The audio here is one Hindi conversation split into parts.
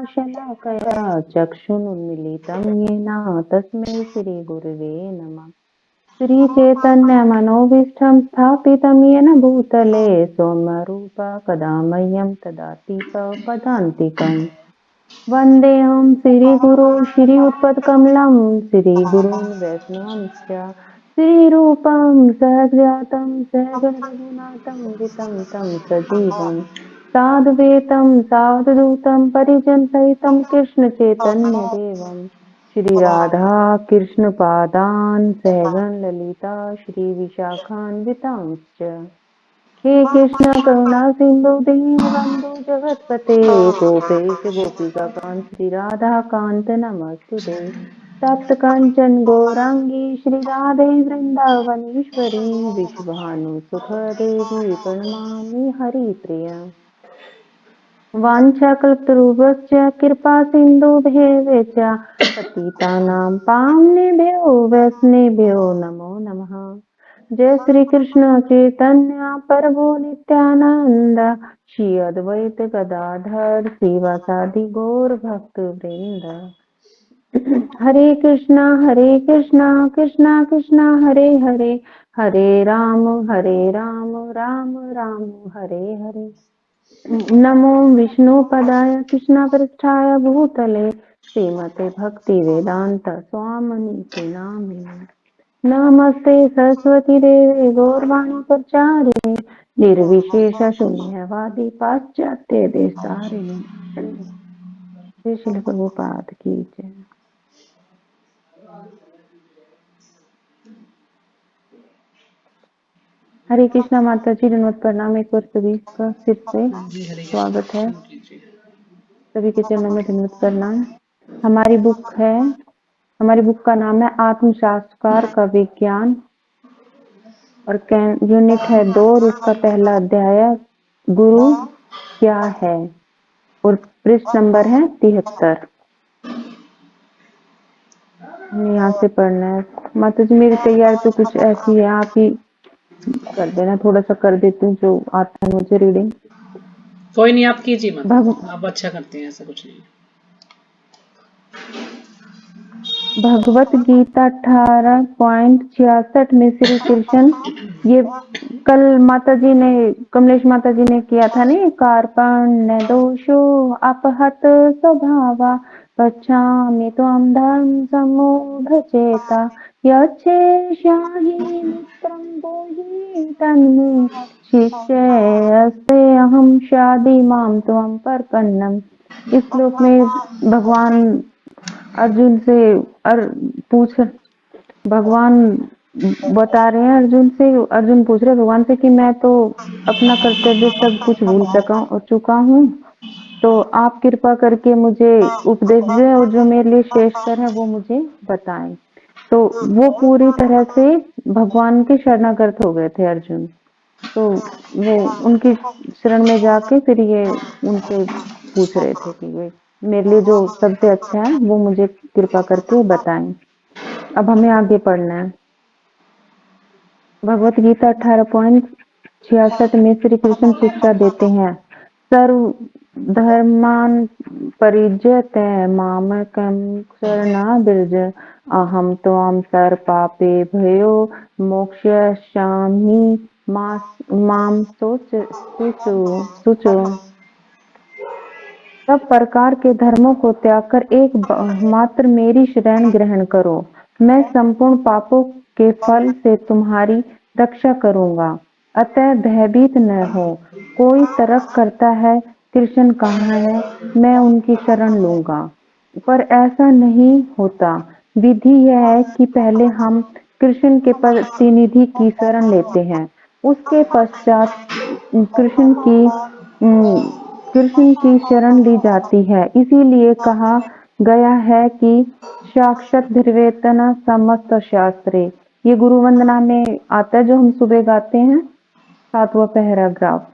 शलाकया चक्षुरुन्मीलितं येन तस्मै श्रीगुरुवे नमः। श्रीचैतन्यमनोभीष्टं स्थापितं येन भूतले स्वयंरूप कदा मह्यं ददाति स्वपदान्तिकम्। वन्देऽहं श्रीगुरो श्रीयुतपदकमलं श्रीगुरून् वैष्णवांश्च श्रीरूपं सहजातं सहगणरघुनाथं वितं तं सजीवं साद्वैतं सावधूतं परिजनसहितं कृष्णचैतन्यदेवं श्रीराधा कृष्णपादान् सहगण ललिता श्रीविशाखान्वितांश्च। हे कृष्ण करुणा सिंधु दीनबंधु जगतपते गोपेश गोपिकाकांत श्री राधा कांत नमस्तुते। तप्त कंचन गौरांगी श्री राधे वृंदावनेश्वरी विश्वभानुसुखदे प्रणमामि हरिप्रिया। वाञ्छाकल्पतरुभ्यश्च कृपा सिन्धुभ्येव च पतितानां पावनेभ्यो वैष्णवेभ्यो नमो नमः। जय श्री कृष्ण चैतन्य प्रभु नित्यानंद श्री अद्वैत गदाधर श्रीवासादि गौर भक्त वृंद। हरे कृष्णा कृष्णा कृष्णा हरे हरे, हरे राम राम राम हरे हरे। नमो विष्णुपदाय कृष्णपृष्ठाय भूतले श्रीमते भक्ति वेदांत स्वामिनिति नामिने। नमस्ते सरस्वती देवे गौरवाणी प्रचारिणे निर्विशेष शून्यवादी पाश्चात्य देशतारिणे। श्री शिल प्रभुपाद की जय। हरे कृष्णा माता जी नमस्ते प्रणाम। एक बार सभी का फिर से स्वागत है। सभी के चरणों में धन्यवाद प्रणाम। हमारी बुक का नाम है आत्मसाक्षात्कार का विज्ञान और यूनिट है 2 और उसका पहला अध्याय है गुरु क्या है और पृष्ठ नंबर है 73। हमें यहाँ से पढ़ना है। माता जी मेरी तैयार तो कुछ ऐसी है, आप ही कर देना, थोड़ा सा कर देती हूँ जो आता है मुझे रीडिंग। कोई नहीं, आप कीजिए माता जी, आप अच्छा करते हैं, ऐसा कुछ नहीं। भगवत गीता 18.66 में श्री कृष्ण, ये कल माता जी ने, कमलेश माता जी ने किया था नहीं, कार्पण्य दोषो अपहत स्वभावा पच्छामि त्वां धर्म सम्मूढ़ चेता यच्छेषाहि मित्रं बोहि तन्मे शिष्यस्ते अहं शादि मां त्वं प्रपन्नम्। इस श्लोक में भगवान अर्जुन से भगवान बता रहे हैं अर्जुन से, अर्जुन पूछ रहे भगवान से कि मैं तो अपना कर्तव्य सब कुछ भूल चुका हूँ, तो आप कृपा करके मुझे उपदेश दें और जो मेरे लिए श्रेष्ठतर है वो मुझे बताएं। तो वो पूरी तरह से भगवान के शरणागत हो गए थे अर्जुन, तो वो उनकी शरण में जाके फिर ये उनसे पूछ रहे थे कि वे मेरे लिए जो सबसे अच्छा है वो मुझे कृपा करके बताएं। अब हमें आगे पढ़ना है। भगवत गीता 18.66 में श्री कृष्ण शिक्षा देते हैं, सर्व धर्मान् परित्यज्य मामेकं शरणं अहं त्वां सर्व पापेभ्यो मोक्षयिष्यामि मां शुचो। सब प्रकार के धर्मों को त्याग कर एक मात्र मेरी शरण ग्रहण करो, मैं संपूर्ण पापों के फल से तुम्हारी रक्षा करूंगा, अतः भयभीत न हो। कोई तर्क करता है कृष्ण कहाँ है, मैं उनकी शरण लूंगा, पर ऐसा नहीं होता। विधि यह है कि पहले हम कृष्ण के प्रतिनिधि की शरण लेते हैं, उसके पश्चात कृष्ण की शरण ली जाती है। इसीलिए कहा गया है कि साक्षात धर्वेतन समस्त शास्त्रे। ये गुरु वंदना में आता है जो हम सुबह गाते हैं, 7वां पैराग्राफ।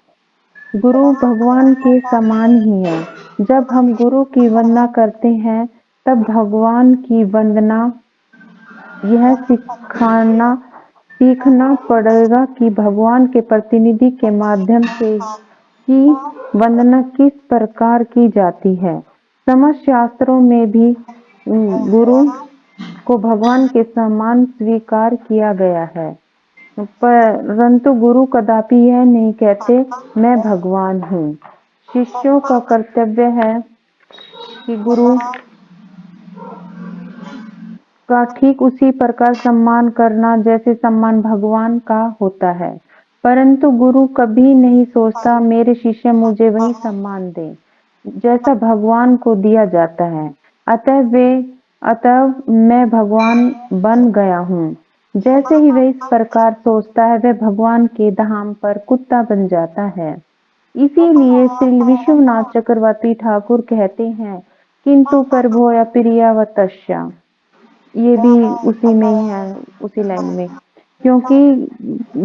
गुरु भगवान के समान ही है। जब हम गुरु की वंदना करते हैं तब भगवान की वंदना यह सीखना पड़ेगा कि भगवान के प्रतिनिधि के माध्यम से की वंदना किस प्रकार की जाती है। समस्त शास्त्रों में भी गुरु को भगवान के समान स्वीकार किया गया है, परंतु गुरु कदापि यह नहीं कहते मैं भगवान हूँ। शिष्यों का कर्तव्य है कि गुरु का ठीक उसी प्रकार सम्मान करना जैसे सम्मान भगवान का होता है, परंतु गुरु कभी नहीं सोचता मेरे शिष्य मुझे वही सम्मान दें जैसा भगवान को दिया जाता है। अतः मैं भगवान बन गया हूँ। जैसे ही वह इस प्रकार सोचता है वह भगवान के धाम पर कुत्ता बन जाता है। इसीलिए श्री विश्वनाथ चक्रवर्ती ठाकुर कहते हैं किंतु प्रभो प्रियवतस्य, ये भी उसी में ही है, उसी लाइन में, क्योंकि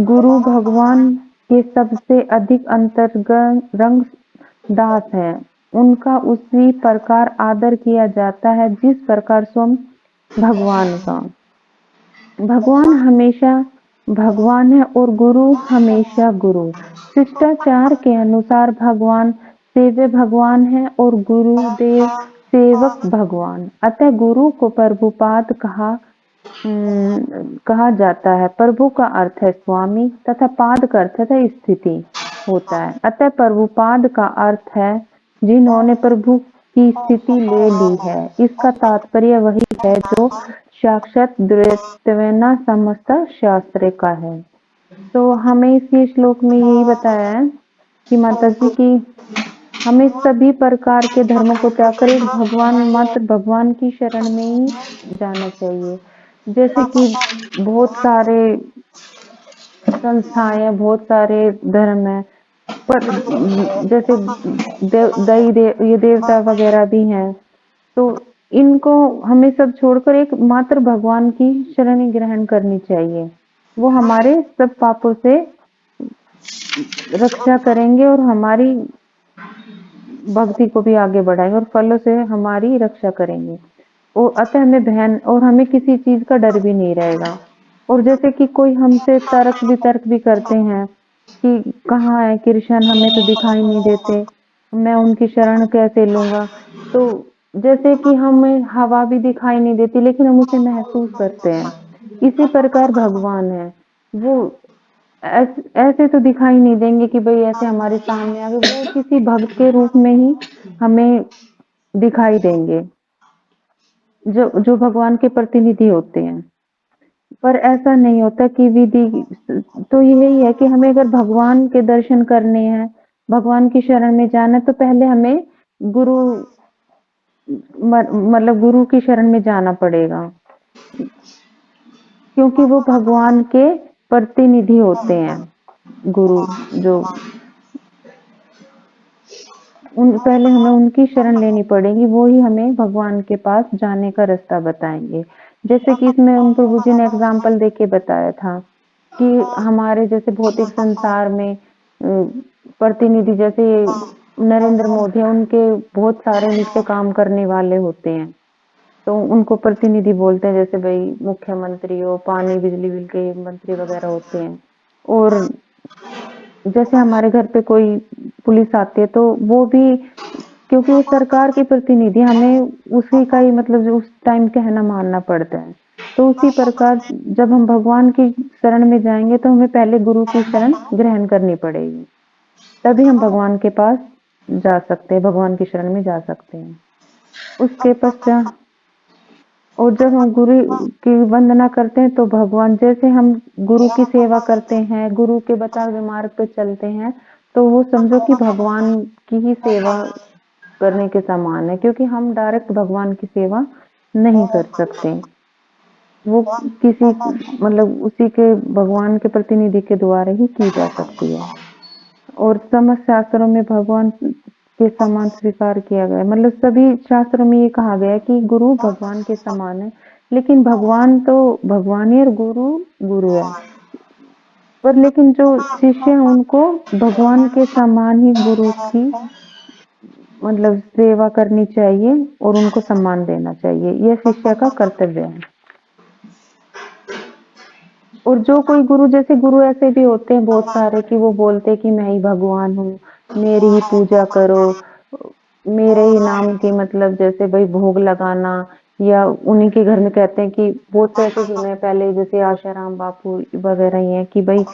गुरु भगवान के सबसे अधिक अंतरंग दास है, उनका उसी प्रकार आदर किया जाता है जिस प्रकार स्वयं भगवान का। भगवान हमेशा भगवान है और गुरु हमेशा गुरु। शिष्टाचार के अनुसार भगवान सेव्य भगवान है और गुरुदेव सेवक भगवान। अतः गुरु को प्रभुपाद कहा जाता है। प्रभु का अर्थ है स्वामी तथा पाद का अर्थ है स्थिति होता है। अतः प्रभुपाद का अर्थ है जिन्होंने प्रभु की स्थिति ले ली है। इसका तात्पर्य वही है जो साक्षात द्वैतवेना समस्त शास्त्र का है। तो हमें इसी श्लोक में यही बताया है कि माता जी की हमें सभी प्रकार के धर्मों को त्याग कर एक भगवान, मात्र भगवान की शरण में ही जाना चाहिए। जैसे कि बहुत सारे संस्थाएं, बहुत सारे धर्म है, पर जैसे ये देवता वगैरह भी हैं, तो इनको हमें सब छोड़कर एक मात्र भगवान की शरण ग्रहण करनी चाहिए। वो हमारे सब पापों से रक्षा करेंगे और हमारी भक्ति को भी आगे बढ़ाएंगे और फलों से हमारी रक्षा करेंगे। और अतः हमें किसी चीज का डर भी नहीं रहेगा। और जैसे कि कोई हमसे तर्क भी करते हैं कि कहाँ है कृष्ण, हमें तो दिखाई नहीं देते, मैं उनकी शरण कैसे लूंगा। तो जैसे कि हमें हवा भी दिखाई नहीं देती लेकिन हम उसे महसूस करते हैं, इसी प्रकार भगवान है। वो ऐसे तो दिखाई नहीं देंगे कि भाई ऐसे हमारे सामने आ गए, वो किसी भक्त के रूप में ही हमें दिखाई देंगे जो जो भगवान के प्रतिनिधि होते हैं। पर ऐसा नहीं होता कि विधि, तो यही है कि हमें अगर भगवान के दर्शन करने हैं, भगवान की शरण में जाना है, तो पहले हमें गुरु मतलब गुरु की शरण में जाना पड़ेगा, क्योंकि वो भगवान के प्रतिनिधि होते हैं। गुरु जो पहले हमें उनकी शरण लेनी पड़ेगी, वो ही हमें भगवान के पास जाने का रास्ता बताएंगे। जैसे कि इसमें उन प्रभु जी ने एग्जाम्पल देके बताया था कि हमारे जैसे भौतिक संसार में प्रतिनिधि जैसे नरेंद्र मोदी है, उनके बहुत सारे नीचे काम करने वाले होते हैं, तो उनको प्रतिनिधि बोलते हैं। जैसे भाई मुख्यमंत्री हो, पानी बिजली बिल के मंत्री वगैरह होते हैं। और जैसे हमारे घर पे कोई पुलिस आती है तो वो भी, क्योंकि वो सरकार के प्रतिनिधि, हमें उसी का ही मतलब जो उस टाइम कहना मानना पड़ता है। तो उसी प्रकार जब हम भगवान की शरण में जाएंगे तो हमें पहले गुरु की शरण ग्रहण करनी पड़ेगी, तभी हम भगवान के पास जा सकते हैं, भगवान की शरण में जा सकते हैं। उसके पश्चात और जब हम गुरु की वंदना करते हैं तो भगवान, जैसे हम गुरु की सेवा करते हैं, गुरु के बताए हुए मार्ग पे चलते हैं, तो वो समझो कि भगवान की ही सेवा करने के समान है, क्योंकि हम डायरेक्ट भगवान की सेवा नहीं कर सकते। वो किसी मतलब उसी के भगवान के प्रतिनिधि के द्वारा ही की जा सकती है। और समस्त शास्त्रों में भगवान के समान स्वीकार किया गया, मतलब सभी शास्त्रों में ये कहा गया है कि गुरु भगवान के समान है। लेकिन भगवान तो भगवान ही और गुरु गुरु है, पर लेकिन जो शिष्य हैं उनको भगवान के समान ही गुरु की मतलब सेवा करनी चाहिए और उनको सम्मान देना चाहिए, यह शिष्य का कर्तव्य है। और जो कोई गुरु, जैसे गुरु ऐसे भी होते हैं बहुत सारे कि वो बोलते हैं कि मैं ही भगवान हूँ, मेरी ही पूजा करो, मेरे ही नाम की मतलब जैसे भाई भोग लगाना, या उन्हीं के घर में कहते हैं कि बहुत से ऐसे सुने हैं पहले, जैसे आशाराम बापू वगैरह ही हैं कि भाई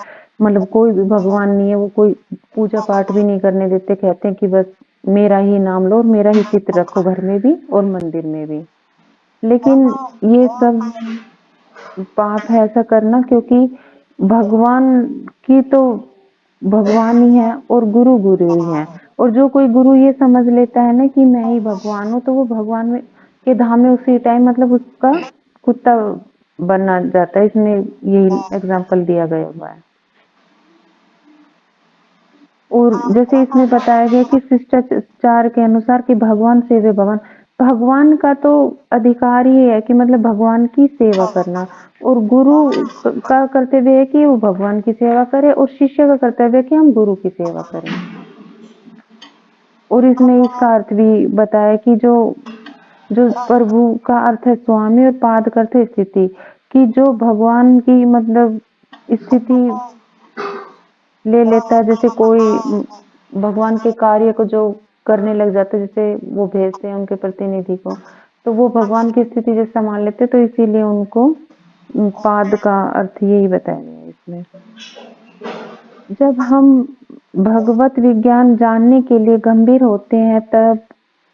मतलब कोई भी भगवान नहीं है, वो कोई पूजा पाठ भी नहीं करने देते, कहते हैं कि बस मेरा ही नाम लो और मेरा ही चित्र रखो घर में भी और मंदिर में भी। लेकिन ये सब पाप है ऐसा करना, क्योंकि भगवान की तो भगवान ही है और गुरु गुरु ही है। और जो कोई गुरु ये समझ लेता है ना कि मैं ही भगवान हूँ, तो वो भगवान में के धाम में उसी टाइम मतलब उसका कुत्ता बनना जाता है। इसमें यही एग्जाम्पल दिया गया हुआ है। और जैसे इसमें बताया गया कि शिष्टाचार के अनुसार कि भगवान सेवे भगवान, भगवान का तो अधिकार ही है कि मतलब भगवान की सेवा करना, और गुरु का कर्तव्य है कि वो भगवान की सेवा करे, और शिष्य का कर्तव्य है कि हम गुरु की सेवा करें। और इसमें इसका अर्थ भी बताया कि जो जो प्रभु का अर्थ है स्वामी और पाद का अर्थ है स्थिति, कि जो भगवान की मतलब स्थिति ले लेता है, जैसे कोई भगवान के कार्य को जो करने लग जाता है, जैसे वो भेजते हैं उनके प्रतिनिधि को, तो वो भगवान की स्थिति जैसे संभाल लेते, तो इसीलिए उनको पाद का अर्थ यही बताया गया है इसमें। जब हम भगवत विज्ञान जानने के लिए गंभीर होते हैं,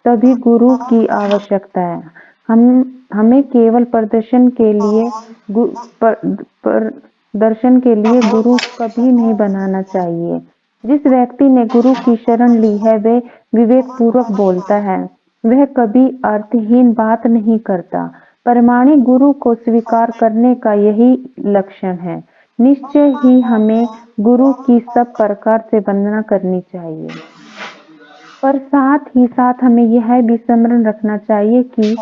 तभी गुरु की आवश्यकता है। हमें केवल प्रदर्शन के लिए प्रदर्शन के लिए गुरु कभी नहीं बनाना चाहिए। जिस व्यक्ति ने गुरु की शरण ली है, वह विवेक पूर्वक बोलता है, वह कभी अर्थहीन बात नहीं करता। प्रामाणिक गुरु को स्वीकार करने का यही लक्षण है। निश्चय ही हमें गुरु की सब प्रकार से वंदना करनी चाहिए, पर साथ ही साथ हमें यह भी स्मरण रखना चाहिए कि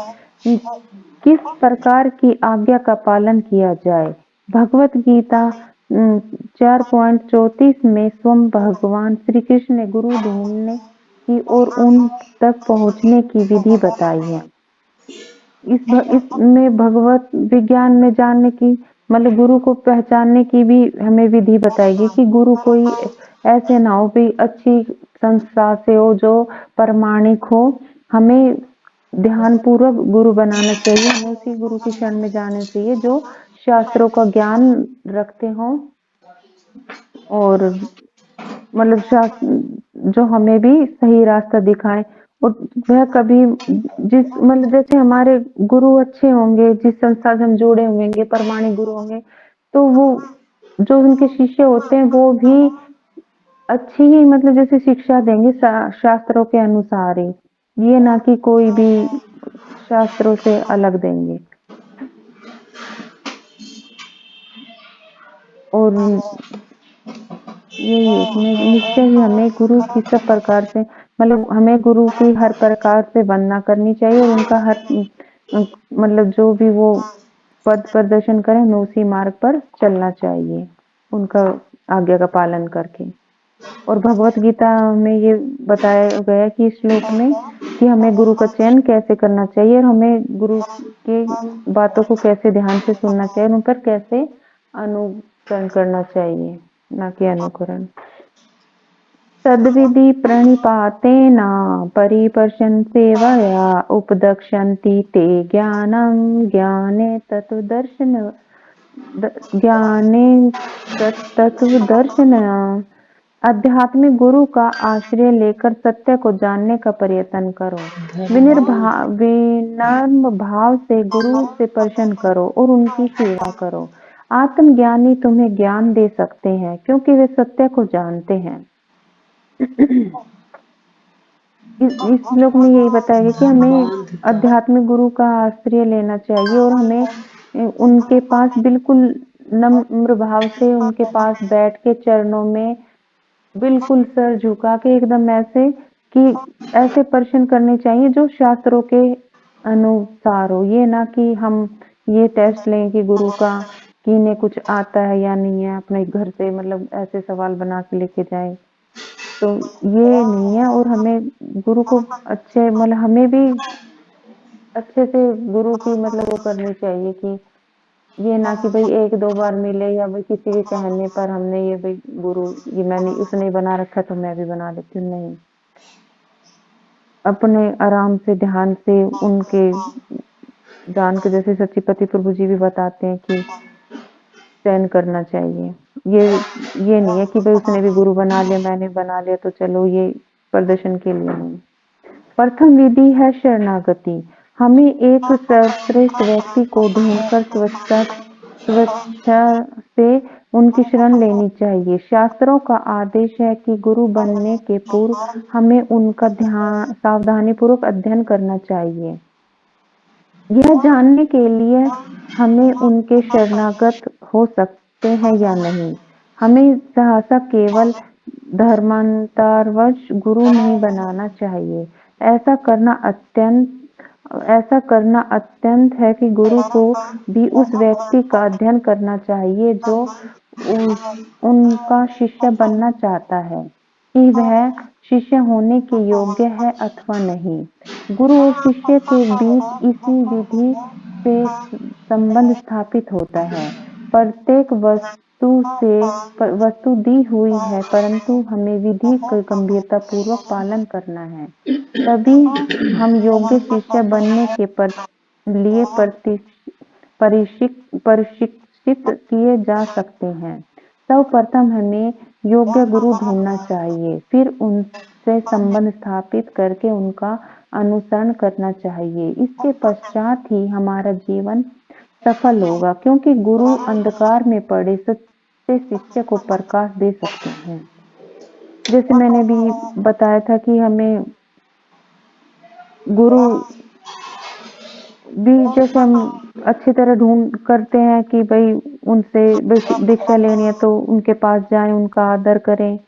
किस प्रकार की आज्ञा का पालन किया जाए। भगवत गीता 4.34 में स्वयं भगवान श्री कृष्ण ने गुरु ढूंढने की और उन तक पहुंचने की विधि बताई है। इसमें भगवत विज्ञान में जानने की मतलब गुरु को पहचानने की भी हमें विधि बताएगी कि गुरु कोई ऐसे ना हो भी अच्छी संस्था से हो, जो प्रमाणिक हो। हमें ध्यान पूर्वक गुरु बनाना चाहिए, हमें उसी गुरु की शरण में जाना चाहिए जो शास्त्रों का ज्ञान रखते हों, और मतलब जो हमें भी सही रास्ता दिखाए। और वह कभी जिस मतलब जैसे हमारे गुरु अच्छे होंगे, जिस संस्था से हम जुड़े होंगे, प्रमाणिक गुरु होंगे, तो वो जो उनके शिष्य होते हैं वो भी अच्छी ही मतलब जैसे शिक्षा देंगे शास्त्रों के अनुसार ही, ये ना कि कोई भी शास्त्रों से अलग देंगे। और यही है इसमें, निश्चय ही हमें गुरु की सब प्रकार से मतलब हमें गुरु की हर प्रकार से वंदना करनी चाहिए, और उनका हर मतलब जो भी वो पद प्रदर्शन करें, हमें उसी मार्ग पर चलना चाहिए, उनका आज्ञा का पालन करके। और भगवत गीता में ये बताया गया कि इस श्लोक में कि हमें गुरु का चयन कैसे करना चाहिए, और हमें गुरु की बातों को कैसे ध्यान से सुनना चाहिए, और उन पर कैसे अनुसरण करना चाहिए, ना कि अनुकरण। तद्विधि प्रणिपातेन परिपर्शन सेवया उपदक्षन्ति ते ज्ञानं ज्ञाने तत्वदर्शन। आध्यात्मिक गुरु का आश्रय लेकर सत्य को जानने का प्रयत्न करो। विनम्र भाव से गुरु से प्रश्न करो और उनकी सेवा करो। आत्मज्ञानी तुम्हें ज्ञान दे सकते हैं, क्योंकि वे सत्य को जानते हैं। इस श्लोक में यही बताया गया कि हमें आध्यात्मिक गुरु का आश्रय लेना चाहिए, और हमें उनके पास बिल्कुल नम्र भाव से उनके पास बैठ के चरणों में बिल्कुल सर झुका के एकदम ऐसे कि ऐसे प्रश्न करने चाहिए जो शास्त्रों के अनुसार हो। ये ना कि हम ये टेस्ट लें कि गुरु का कि इन्हें कुछ आता है या नहीं है, अपने घर से मतलब ऐसे सवाल बना के लेके जाए, तो ये नहीं है। और हमें गुरु को अच्छे मतलब हमें भी अच्छे से गुरु की मतलब वो करनी चाहिए कि ये ना कि भाई एक दो बार मिले या भाई किसी के कहने पर हमने ये भाई गुरु ये मैंने उसने बना रखा तो मैं भी बना लेती हूँ, नहीं। अपने आराम से ध्यान से उनके जान के, जैसे सचिपति प्रभु जी भी बताते हैं कि चयन करना चाहिए। ये नहीं है कि भाई उसने भी गुरु बना लिया, मैंने बना लिया तो चलो ये प्रदर्शन के लिए नहीं। प्रथम विधि है शरणागति। हमें एक सर्वश्रेष्ठ व्यक्ति को ढूंढकर स्वेच्छा से उनकी शरण लेनी चाहिए। शास्त्रों का आदेश है कि गुरु बनने के पूर्व हमें उनका ध्यान सावधानी पूर्वक अध्ययन करना चाहिए। यह जानने के लिए हमें उनके शरणागत हो सकते हैं या नहीं। हमें सहसा केवल धर्मांतरवश गुरु नहीं बनाना चाहिए। ऐसा करना अत्यंत है कि गुरु को भी उस व्यक्ति का अध्ययन करना चाहिए जो उनका शिष्य बनना चाहता है, कि वह शिष्य होने के योग्य है अथवा नहीं। गुरु और शिष्य के बीच इसी विधि से संबंध स्थापित होता है। प्रत्येक वस्तु दी हुई है, परंतु हमें विधि का गंभीरता पूर्वक पालन करना है, तभी हम योग्य शिष्य बनने के लिए प्रशिक्षित किए जा सकते हैं। सर्वप्रथम हमें योग्य गुरु ढूंढना चाहिए, फिर उनसे संबंध स्थापित करके उनका अनुसरण करना चाहिए। इसके पश्चात ही हमारा जीवन सफल होगा, क्योंकि गुरु अंधकार में पड़े सच्चे शिष्य को प्रकाश दे सकते हैं। जैसे मैंने भी बताया था कि हमें गुरु भी, जैसे हम अच्छी तरह ढूंढ करते हैं कि भाई उनसे दीक्षा लेनी है तो उनके पास जाएं, उनका आदर करें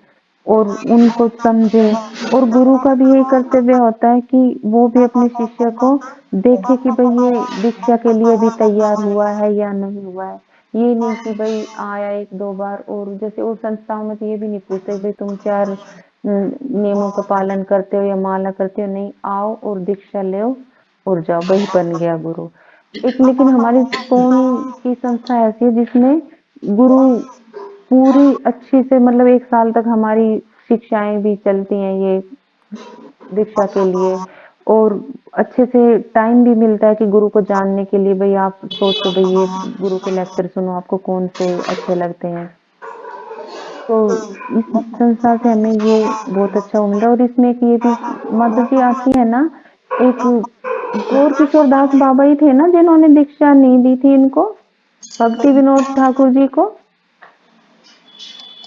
और उनको समझें। और गुरु का भी यही कर्तव्य होता है कि वो भी अपने शिष्य को देखे कि भाई ये दीक्षा के लिए भी तैयार हुआ है या नहीं हुआ है। ये नहीं कि भाई आया एक दो बार, और जैसे और संस्थाओं में तो ये भी नहीं पूछते भाई तुम चार नियमों का पालन करते हो या माला करते हो। नहीं, आओ और दीक्षा लो और जाओ, वही बन गया गुरु। एक लेकिन हमारी कौन की संस्था ऐसी है जिसमें गुरु पूरी अच्छी से, मतलब 1 साल तक हमारी शिक्षाएं भी चलती हैं ये दीक्षा के लिए, और अच्छे से टाइम भी मिलता है कि गुरु को जानने के लिए। भाई आप सोचो भाई ये गुरु के लेक्चर सुनो, आपको कौन से अच्छे लगते हैं। तो इस संस्था से हमें ये बहुत अच्छा मिला। और इसमें एक ये भी मदद भी आती है ना, एक गौर किशोर दास बाबा ही थे ना जिन्होंने दीक्षा नहीं दी थी इनको, भक्ति विनोद ठाकुर जी को,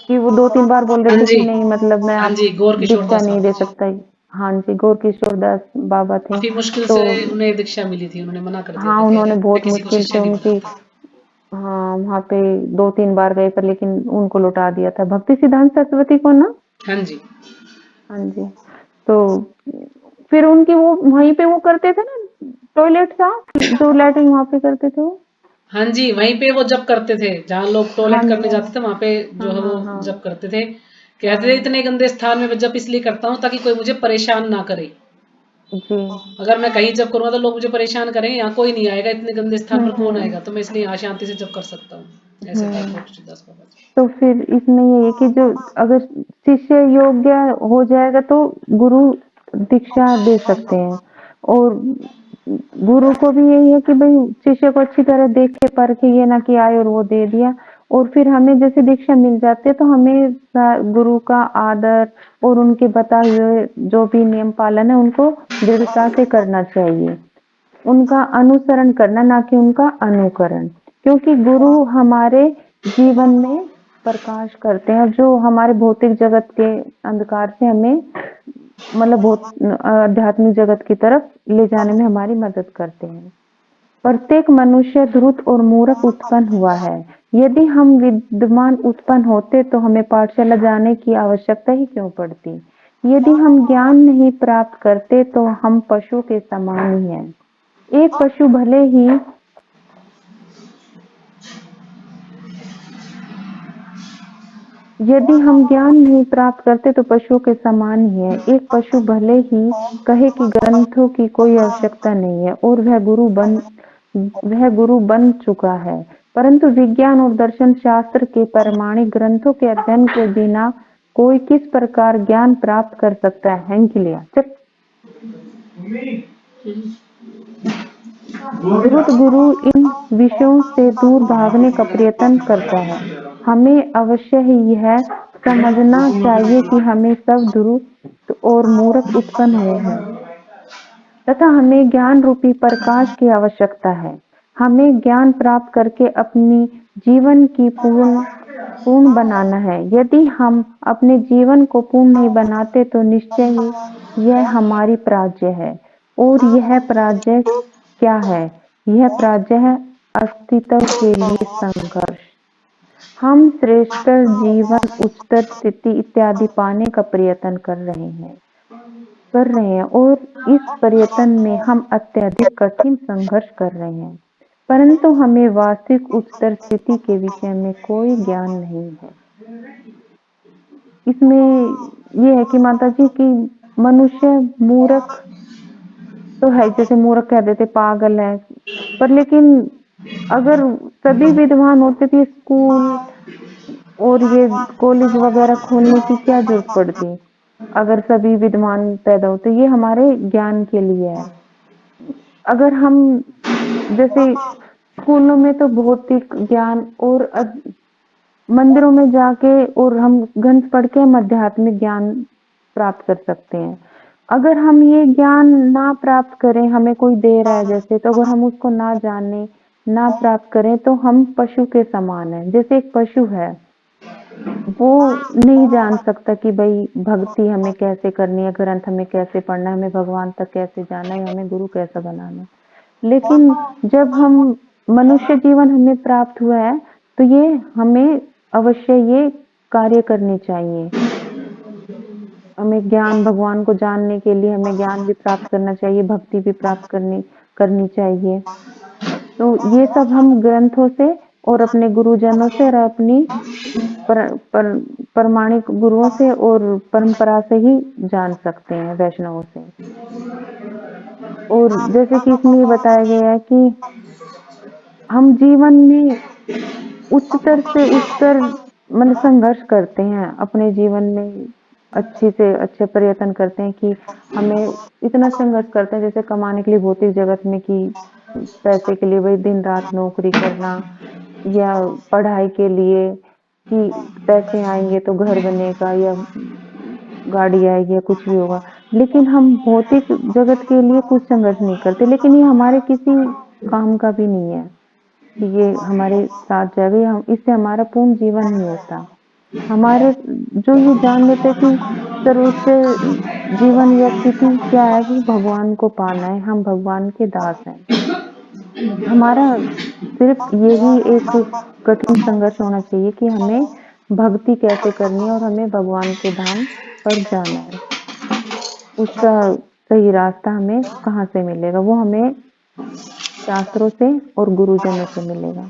कि वो 2-3 बार बोल रहे हाँ थे जी, कि नहीं मतलब मैं हाँ आप जी, गौर किशोर दीक्षा दास नहीं बाबा दे जी। सकता। हाँ जी, गौर किशोर दास बाबा थे। काफी मुश्किल तो से उन्हें दीक्षा मिली थी, उन्होंने मना कर दिया हाँ, था, कह उन्होंने रहे मैं बहुत किसी को मुश्किल से शिष्य नहीं उनकी, बनाता। हाँ वहाँ पे 2-3 बार गए पर लेकिन उनको लौटा दिया था, भक्ति सिद्धांत सरस्वती को ना। हाँ जी, हाँ जी। तो फिर उनकी वो वहीं पे वो करते थे ना, टॉयलेट साफ जो लैट्रिन वहाँ पे करते थे वो। हाँ जी, वहीं पे वो जप करते थे, जहाँ लोग हाँ टॉयलेट करने जी, जाते थे, वहाँ पे जो हाँ है वो हाँ हाँ जप करते थे। कहते थे हाँ इतने गंदे स्थान में मैं जप इसलिए करता हूँ ताकि कोई मुझे परेशान ना करे। जी। अगर मैं कहीं जप करूँगा तो लोग मुझे परेशान करेंगे, यहाँ कोई नहीं आएगा, इतने गंदे स्थान पर कौन हम्म। आएगा, तो मैं इसलिए यहाँ शांति से जप कर सकता हूँ। ऐसे था हम्म। गौर किशोर दास बाबा जी। तो फिर इसमें ये है कि जो अगर शिष्य योग्य हो जाएगा तो गुरु दीक्षा दे सकते हैं। और गुरु को भी यही है कि भाई शिष्य को अच्छी तरह देख के परखे, ये ना कि आए और वो दे दिया। और फिर हमें जैसे दीक्षा मिल जाती है तो हमें गुरु का आदर और उनके बताए हुए जो भी नियम पालन है उनको दृढ़ता से करना चाहिए, उनका अनुसरण करना, ना कि उनका अनुकरण। क्योंकि गुरु हमारे जीवन में प्रकाश करते हैं, जो हमारे भौतिक जगत के अंधकार से हमें, मतलब बहुत आध्यात्मिक जगत की तरफ ले जाने में हमारी मदद करते हैं। प्रत्येक मनुष्य ध्रुत और मूर्ख उत्पन्न हुआ है। यदि हम विद्वान उत्पन्न होते तो हमें पाठशाला जाने की आवश्यकता ही क्यों पड़ती। यदि हम ज्ञान नहीं प्राप्त करते तो हम पशु के समान ही हैं। एक पशु भले ही यदि हम ज्ञान नहीं प्राप्त करते तो पशुओं के समान ही है। एक पशु भले ही कहे कि ग्रंथों की कोई आवश्यकता नहीं है और वह गुरु बन चुका है, परंतु विज्ञान और दर्शन शास्त्र के प्रमाणिक ग्रंथों के अध्ययन के बिना कोई किस प्रकार ज्ञान प्राप्त कर सकता है। लिया चल। हम्म, बुद्ध गुरु इन विषयों से दूर भागने का प्रयत्न करता है। हमें अवश्य ही यह समझना चाहिए कि हमें सब दुरुस्त और मूर्ख उत्पन्न हुए हैं तथा हमें ज्ञान रूपी प्रकाश की आवश्यकता है। हमें ज्ञान प्राप्त करके अपनी जीवन की पूर्ण बनाना है। यदि हम अपने जीवन को पूर्ण नहीं बनाते तो निश्चय ही यह हमारी पराजय है। और यह पराजय क्या है? यह पराजय है अस्तित्व के लिए संघर्ष। हम श्रेष्ठ जीवन, उच्चतर स्थिति इत्यादि पाने का प्रयत्न कर रहे हैं और इस प्रयत्न में हम अत्यधिक कठिन संघर्ष कर रहे हैं, परंतु हमें वास्तविक उच्चतर स्थिति के विषय में कोई ज्ञान नहीं है। इसमें ये है कि माता जी की मनुष्य मूर्ख तो है, जैसे मूर्ख कह देते पागल है, पर लेकिन अगर सभी विद्वान होते तो स्कूल और ये कॉलेज वगैरह खोलने की क्या जरूरत पड़ती? अगर सभी विद्वान पैदा होते, ये हमारे ज्ञान के लिए है। अगर हम जैसे स्कूलों में तो भौतिक ज्ञान और मंदिरों में जाके और हम ग्रंथ पढ़ के हम आध्यात्मिक ज्ञान प्राप्त कर सकते हैं। अगर हम ये ज्ञान ना प्राप्त करें, हमें कोई दे रहा है जैसे, तो अगर हम उसको ना जाने, ना प्राप्त करें तो हम पशु के समान हैं। जैसे एक पशु है, वो नहीं जान सकता कि भाई भक्ति हमें कैसे करनी है, ग्रंथ हमें कैसे पढ़ना है, हमें भगवान तक कैसे जाना है, हमें गुरु कैसा बनाना है। लेकिन जब हम मनुष्य जीवन हमें प्राप्त हुआ है तो ये हमें अवश्य ये कार्य करने चाहिए। हमें ज्ञान, भगवान को जानने के लिए हमें ज्ञान भी प्राप्त करना चाहिए, भक्ति भी प्राप्त करनी चाहिए। तो ये सब हम ग्रंथों से और अपने गुरुजनों से और अपनी प्रमाणिक गुरुओं से और परंपरा से ही जान सकते हैं, वैष्णवों से। और जैसे कि इसमें ये बताया गया है कि हम जीवन में उच्चतर से उच्चतर मतलब संघर्ष करते हैं अपने जीवन में, अच्छे से अच्छे प्रयत्न करते हैं कि हमें इतना संघर्ष करते हैं जैसे कमाने के लिए भौतिक जगत में, कि पैसे के लिए भाई दिन रात नौकरी करना, या पढ़ाई के लिए कि पैसे आएंगे तो घर बनेगा या गाड़ी आएगी या कुछ भी होगा। लेकिन हम भौतिक जगत के लिए कुछ संघर्ष नहीं करते, लेकिन ये हमारे किसी काम का भी नहीं है कि ये हमारे साथ जाएगा, या इससे हमारा पूर्ण जीवन नहीं होता। हमारे जो ये जान लेते कि सर्वोच्च जीवन या स्थिति क्या है, वो भगवान को पाना है, हम भगवान के दास हैं। हमारा सिर्फ यही एक कठिन संघर्ष होना चाहिए कि हमें भक्ति कैसे करनी है और हमें भगवान के धाम पर जाना है। उसका सही रास्ता हमें कहाँ से मिलेगा? वो हमें शास्त्रों से और गुरुजनों से मिलेगा।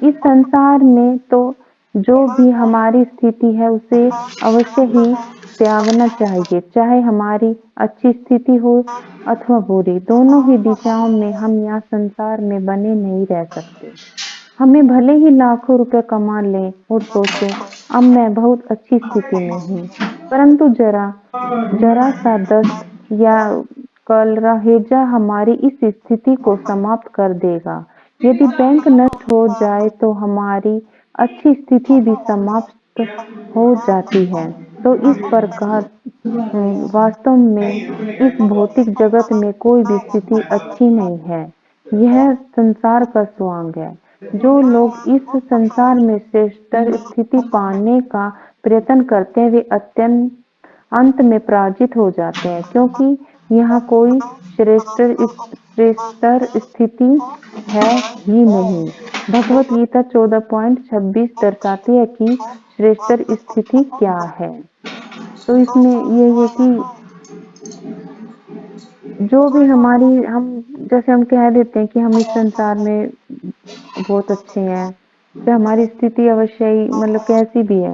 इस संसार में तो जो भी हमारी स्थिति है उसे अवश्य ही त्यागना चाहिए, चाहे हमारी अच्छी स्थिति हो अथवा बुरी। दोनों ही दिशाओं में हम यहाँ संसार में बने नहीं रह सकते। हमें भले ही लाखों रुपए कमा लें और सोचें अब मैं बहुत अच्छी स्थिति में हूँ, परंतु जरा सा दस्त या कलरहेजा हमारी इस स्थिति को समाप्त कर देगा। यदि बैंक नष्ट हो जाए तो हमारी अच्छी स्थिति भी समाप्त हो जाती है। तो इस प्रकार वास्तव में इस भौतिक जगत में कोई भी स्थिति अच्छी नहीं है। यह संसार का स्वांग है। जो लोग इस संसार में श्रेष्ठ स्थिति पाने का प्रयत्न करते हैं, वे अंत में पराजित हो जाते हैं, क्योंकि यहाँ कोई श्रेष्ठ स्थिति है ही नहीं। भगवत गीता 14.26 दर्शाती है कि श्रेष्ठ स्थिति क्या है। तो इसमें ये है कि जो भी हम जैसे हम कह देते हैं कि हम इस संसार में बहुत अच्छे हैं, तो हमारी स्थिति अवश्य ही मतलब कैसी भी है,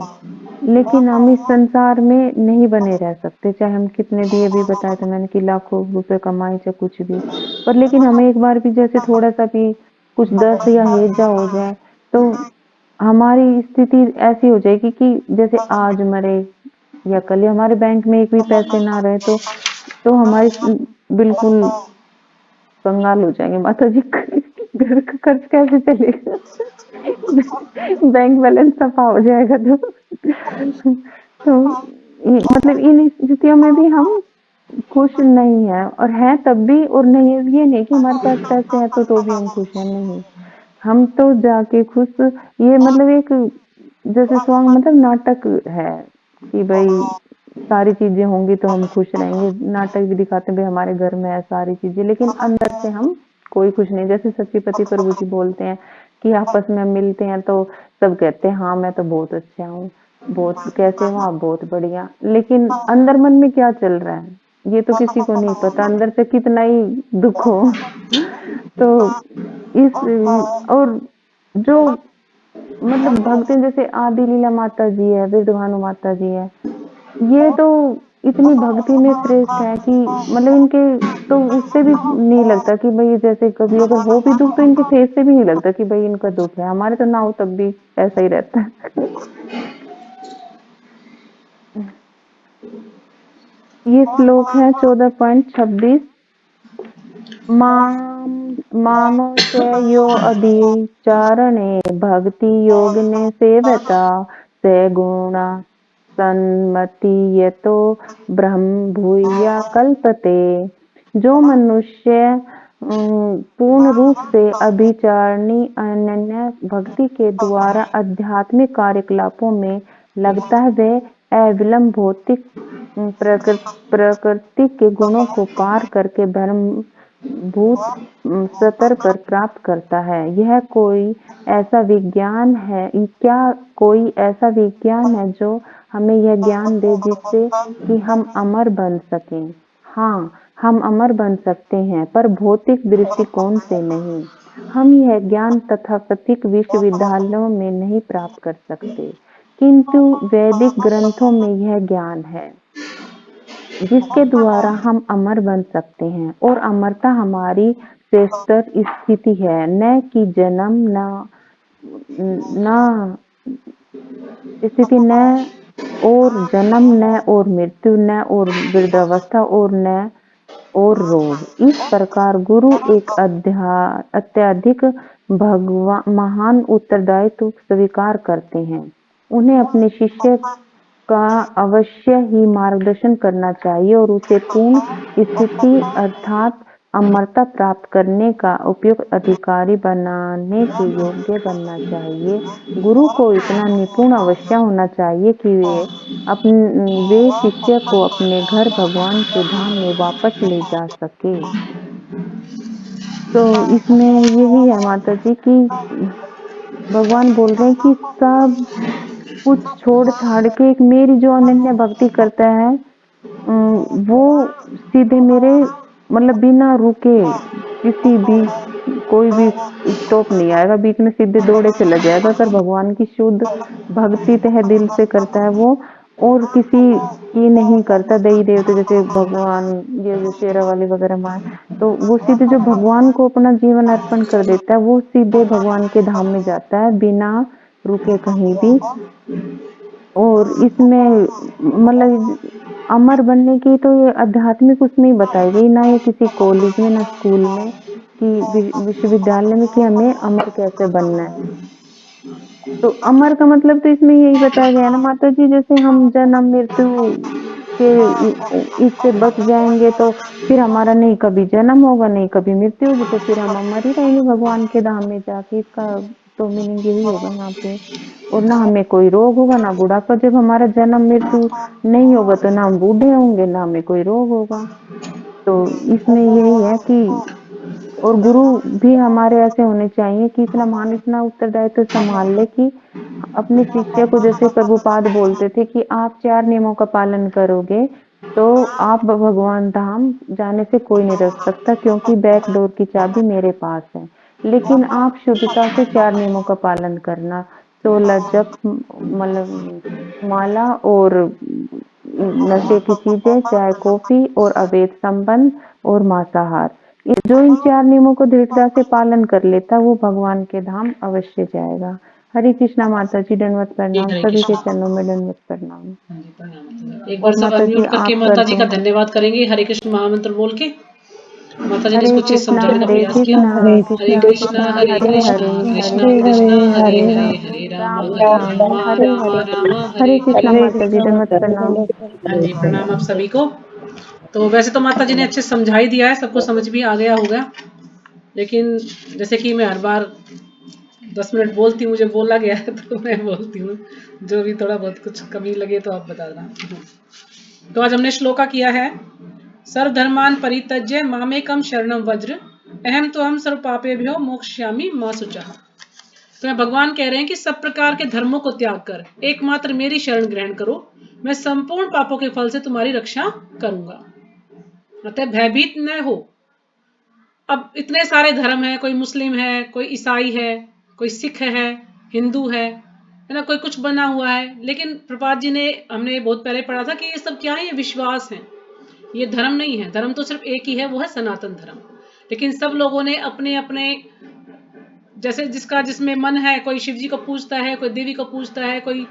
लेकिन हम इस संसार में नहीं बने रह सकते, चाहे हम कितने भी, अभी बताया था मैंने कि लाखों रुपए कमाए चाहे कुछ भी। पर लेकिन हमें एक बार भी जैसे थोड़ा सा भी कुछ दस्त या हैजा हो जाए तो हमारी स्थिति ऐसी हो जाएगी कि जैसे आज मरे या कल, हमारे बैंक में एक भी पैसे ना रहे तो तो हमारी बिल्कुल कंगाल हो जाएँगे माता जी। घर का खर्च कैसे चलेगा? बैंक बैलेंस सफा हो जाएगा तो। तो मतलब इन स्थितियों में भी हम खुश नहीं है, और है तब भी, और नहीं है ये नहीं कि हमारे पास पैसे हैं तो भी हम खुश हैं, नहीं। हम तो जाके खुश, ये मतलब एक जैसे सॉन्ग मतलब नाटक है कि भाई सारी चीजें होंगी तो हम खुश रहेंगे, नाटक भी दिखाते हैं भाई हमारे घर में है सारी चीजें, लेकिन अंदर से हम कोई खुश नहीं। जैसे सचिपति प्रभु जी बोलते हैं कि आपस में मिलते हैं तो सब कहते हैं हाँ मैं तो बहुत अच्छा हूँ, बहुत कैसे हो आप, बहुत बढ़िया, लेकिन अंदर मन में क्या चल रहा है ये तो किसी को नहीं पता, अंदर से कितना ही दुख हो। तो इस और जो मतलब भक्ति जैसे आदि लीला माता जी है, विरधभानु माता जी है, ये तो इतनी भक्ति में श्रेष्ठ है कि मतलब इनके तो उससे भी नहीं लगता कि भाई जैसे कभी अगर हो भी दुख तो इनके फेस से भी नहीं लगता कि भाई इनका दुख है, हमारे तो ना हो तब भी ऐसा ही रहता है। ये श्लोक है 14.26। माम मामोचयो अधिचारणे भक्ति योगिने सेवता से गुणा सन्मति यतो ब्रह्म भूया कल्पते। जो मनुष्य पूर्ण रूप से अभिचारिणी अनन्य भक्ति के द्वारा आध्यात्मिक कार्यकलापों में लगता है, वह अविलंब भौतिक प्रकृति के गुणों को पार करके ब्रह्म भूत स्तर पर प्राप्त करता है। यह कोई ऐसा विज्ञान है, क्या कोई ऐसा विज्ञान है जो हमें यह ज्ञान दे जिससे कि हम अमर बन सकें? हाँ, हम अमर बन सकते हैं, पर भौतिक दृष्टिकोण से नहीं। हम यह ज्ञान तथाकथित विश्वविद्यालयों में नहीं प्राप्त कर सकते, किंतु वैदिक ग्रंथों में यह ज्ञान है जिसके द्वारा हम अमर बन सकते हैं, और अमरता हमारी श्रेष्ठतर स्थिति है, न कि जन्म, न स्थिति, न और जन्म, न और मृत्यु, न और वृद्धावस्था, और न और रोग। इस प्रकार गुरु एक अत्यधिक भगवान महान उत्तरदायित्व स्वीकार करते हैं। उन्हें अपने शिष्य का अवश्य ही मार्गदर्शन करना चाहिए और उसे पूर्ण स्थिति अर्थात अमरता प्राप्त करने का उपयुक्त अधिकारी बनाने के योग्य बनना चाहिए। गुरु को इतना निपुण अवश्य होना चाहिए कि वे शिष्य को अपने घर भगवान के धाम में वापस ले जा सके। तो इसमें यही है माता जी की भगवान बोल रहे हैं कि सब कुछ छोड़ छाड़ के एक मेरी जो अनन्य भक्ति करता है वो सीधे मेरे मतलब बिना रुके किसी भी कोई भी स्टॉप नहीं आएगा बीच में, सीधे दौड़े चला जाएगा अगर भगवान की शुद्ध भक्ति तहे दिल से करता है वो, और किसी की नहीं करता। देवी देवते जैसे भगवान, ये जो शेरा वाली वगैरह माँ, तो वो सीधे जो भगवान को अपना जीवन अर्पण कर देता है वो सीधे भगवान के धाम में जाता है बिना रुके कहीं भी। और इसमें मतलब अमर बनने की तो ये आध्यात्मिक उसमें ही बताई गई, ना ये किसी कॉलेज में ना स्कूल में कि विश्वविद्यालय में कि हमें अमर कैसे बनना है। तो अमर का मतलब तो इसमें यही बताया गया ना माता जी, जैसे हम जन्म मृत्यु के इससे बच जाएंगे तो फिर हमारा नहीं कभी जन्म होगा नहीं कभी मृत्यु होगी, तो फिर हम अमर ही रहेंगे भगवान के धाम में जाके। इसका तो मीनिंग यही होगा यहाँ पे। और ना हमें कोई रोग होगा ना बुढ़ापा, जब हमारा जन्म मृत्यु नहीं होगा तो ना हम बूढ़े होंगे ना हमें कोई रोग होगा। तो इसमें यही है कि और गुरु भी हमारे ऐसे होने चाहिए कि इतना महान इतना उत्तरदायित्व संभाल ले कि अपने शिष्य को, जैसे प्रभुपाद बोलते थे कि आप 4 नियमों का पालन करोगे तो आप भगवान धाम जाने से कोई नहीं रोक सकता, क्योंकि बैक डोर की चाबी मेरे पास है। लेकिन आप शुद्धता से 4 नियमों का पालन करना, 16 जप मतलब माला, और नशे की चीजें चाहे कॉफी, और अवैध संबंध, और मांसाहार। जो इन 4 नियमों को दृढ़ता से पालन कर लेता वो भगवान के धाम अवश्य जाएगा। हरे कृष्णा माता जी, दंडवत जी, प्रणाम, हरे सभी के कृष्णा। चरणों में दंडवत प्रणाम। हाँ जी, प्रणाम माता जी। एक बार और सब माता जी अनम्यूट करके आप कर माता जी दो। का धन्यवाद करेंगे हरे कृष्ण महामंत्र बोल के। माता जी ने हरे इसको अच्छे से कृष्णा समझाने का हरे प्रयास किया। कृष्णा हरे कृष्णा कृष्णा कृष्णा हरे हरे कृष्णा हरे, कृष्णा हरे कृष्णा हरे, हरे हरे हरे, राम, हरे राम राम हरे राम, राम, हरे राम हरे। राम हरे हरे कृष्णा हरे। माता जी, दंडवत प्रणाम। हाँ जी, प्रणाम आप सभी को। तो वैसे तो माता जी ने अच्छे से समझा ही दिया है, सबको समझ भी आ गया होगा, लेकिन जैसे कि मैं हर बार 10 मिनट बोलती हूँ, मुझे बोला गया है तो मैं बोलती हूँ, जो भी थोड़ा बहुत कुछ कमी लगे तो आप बता देना। तो आज हमने श्लोका किया है, सर्वधर्मान् परित्यज्य मामेकं शरणं व्रज अहम तो हम सर्व पापेभ्यो मोक्ष्यामि मा शुचः। तो मैं भगवान कह रहे हैं कि सब प्रकार के धर्मों को त्याग कर एकमात्र मेरी शरण ग्रहण करो, मैं संपूर्ण पापों के फल से तुम्हारी रक्षा करूंगा, अतः भयभीत न हो। अब इतने सारे धर्म हैं, कोई मुस्लिम है, कोई ईसाई है, कोई सिख है, हिंदू है ना, कोई कुछ बना हुआ है, लेकिन प्रपात जी ने, हमने बहुत पहले पढ़ा था कि ये सब क्या है, ये विश्वास है, ये धर्म नहीं है। धर्म तो सिर्फ एक ही है, वो है सनातन धर्म। लेकिन सब लोगों ने अपने अपने, जैसे जिसका जिसमें मन है, कोई शिव जी को पूजता है, कोई देवी को पूजता है, कोई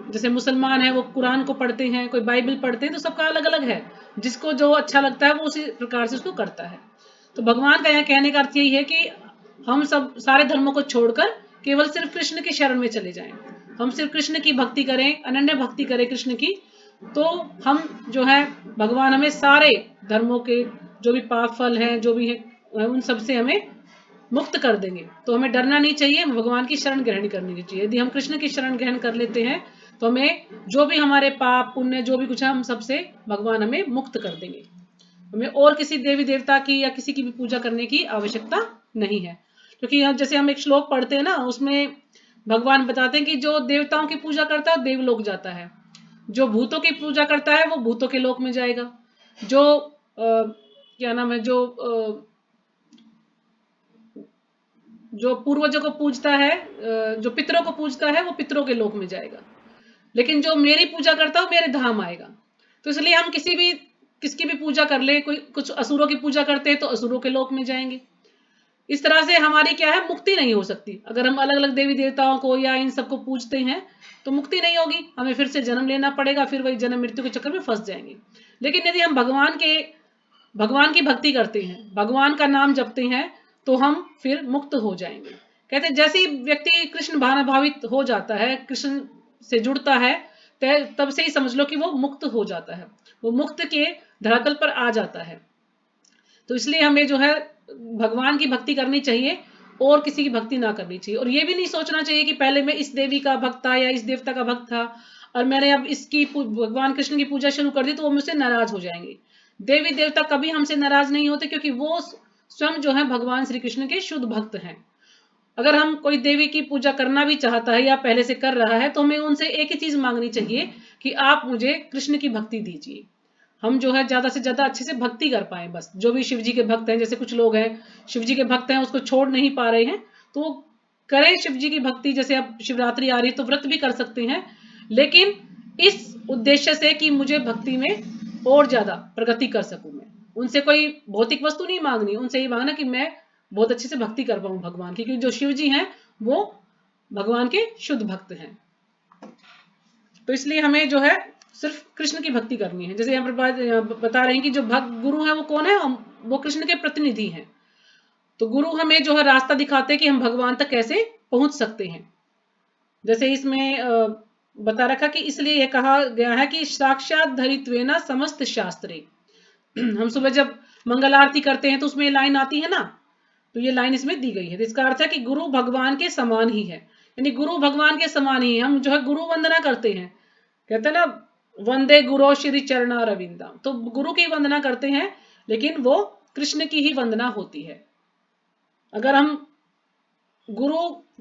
जैसे मुसलमान है वो कुरान को पढ़ते हैं, कोई बाइबल पढ़ते हैं, तो सबका अलग अलग है, जिसको जो अच्छा लगता है वो उसी प्रकार से उसको करता है। तो भगवान का यहाँ कहने का अर्थ यही है कि हम सब सारे धर्मों को छोड़कर केवल सिर्फ कृष्ण की शरण में चले जाएं, हम सिर्फ कृष्ण की भक्ति करें, अनन्य भक्ति करें कृष्ण की, तो हम जो है, भगवान हमें सारे धर्मों के जो भी पाप फल हैं, जो भी है, उन सब से हमें मुक्त कर देंगे। तो हमें डरना नहीं चाहिए, भगवान की शरण ग्रहण करनी चाहिए। यदि हम कृष्ण की शरण ग्रहण कर लेते हैं तो हमें जो भी हमारे पाप पुण्य जो भी कुछ है, हम सबसे भगवान हमें मुक्त कर देंगे। हमें और किसी देवी देवता की या किसी की भी पूजा करने की आवश्यकता नहीं है, क्योंकि जैसे हम एक श्लोक पढ़ते हैं ना, उसमें भगवान बताते हैं कि जो देवताओं की पूजा करता है देवलोक जाता है, जो भूतों की पूजा करता है वो भूतों के लोक में जाएगा, जो क्या नाम है, जो पूर्वजों को पूजता है, जो पितरों को पूजता है वो पितरों के लोक में जाएगा, लेकिन जो मेरी पूजा करता है वो मेरे धाम आएगा। तो इसलिए हम किसकी भी पूजा कर ले, कोई कुछ असुरों की पूजा करते हैं तो असुरों के लोक में जाएंगे। इस तरह से हमारी क्या है, मुक्ति नहीं हो सकती। अगर हम अलग अलग देवी देवताओं को या इन सबको पूजते हैं तो मुक्ति नहीं होगी, हमें फिर से जन्म लेना पड़ेगा, फिर वही जन्म मृत्यु के चक्कर में फंस जाएंगे। लेकिन यदि हम भगवान की भक्ति करते हैं, भगवान का नाम जपते हैं, तो हम फिर मुक्त हो जाएंगे। कहते हैं जैसे ही व्यक्ति कृष्ण भावनाभावित हो जाता है, कृष्ण से जुड़ता है, तब से ही समझ लो कि वो मुक्त हो जाता है, वो मुक्त के धरातल पर आ जाता है। तो इसलिए हमें जो है भगवान की भक्ति करनी चाहिए और किसी की भक्ति ना करनी चाहिए। और ये भी नहीं सोचना चाहिए कि पहले मैं इस देवी का भक्त था या इस देवता का भक्त था और मैंने अब इसकी भगवान कृष्ण की पूजा शुरू कर दी तो वो मुझसे नाराज हो जाएंगे। देवी देवता कभी हमसे नाराज नहीं होते, क्योंकि वो स्वयं जो है भगवान श्री कृष्ण के शुद्ध भक्त हैं। अगर हम कोई देवी की पूजा करना भी चाहता है या पहले से कर रहा है तो हमें उनसे एक ही चीज मांगनी चाहिए कि आप मुझे कृष्ण की भक्ति दीजिए, हम जो है ज्यादा से ज्यादा अच्छे से भक्ति कर पाए। बस जो भी शिव जी के भक्त हैं, जैसे कुछ लोग हैं शिव जी के भक्त हैं उसको छोड़ नहीं पा रहे हैं, तो वो करें शिव जी की भक्ति। जैसे अब शिवरात्रि आ रही है तो व्रत भी कर सकते हैं, लेकिन इस उद्देश्य से कि मुझे भक्ति में और ज्यादा प्रगति कर सकूं। मैं उनसे कोई भौतिक वस्तु नहीं मांगनी, उनसे ये मांगना कि मैं बहुत अच्छे से भक्ति कर पाऊं भगवान की, क्योंकि जो शिव जी हैं वो भगवान के शुद्ध भक्त हैं। तो इसलिए हमें जो है सिर्फ कृष्ण की भक्ति करनी है। जैसे यहाँ पर बता रहे हैं कि जो भक्त गुरु है वो कौन है, वो कृष्ण के प्रतिनिधि हैं। तो गुरु हमें जो है रास्ता दिखाते हैं कि हम भगवान तक कैसे पहुंच सकते हैं। जैसे इसमें बता रखा कि इसलिए यह कहा गया है कि साक्षात धरित्वेना समस्त शास्त्रे। हम सुबह जब मंगल आरती करते हैं तो उसमें लाइन आती है ना, तो ये लाइन इसमें दी गई है। तो इसका अर्थ है कि गुरु भगवान के समान ही है, यानी गुरु भगवान के समान ही है। हम जो है गुरु वंदना करते हैं, कहते हैं ना वंदे गुरु श्री चरणा रविंदा, तो गुरु की वंदना करते हैं, लेकिन वो कृष्ण की ही वंदना होती है। अगर हम गुरु,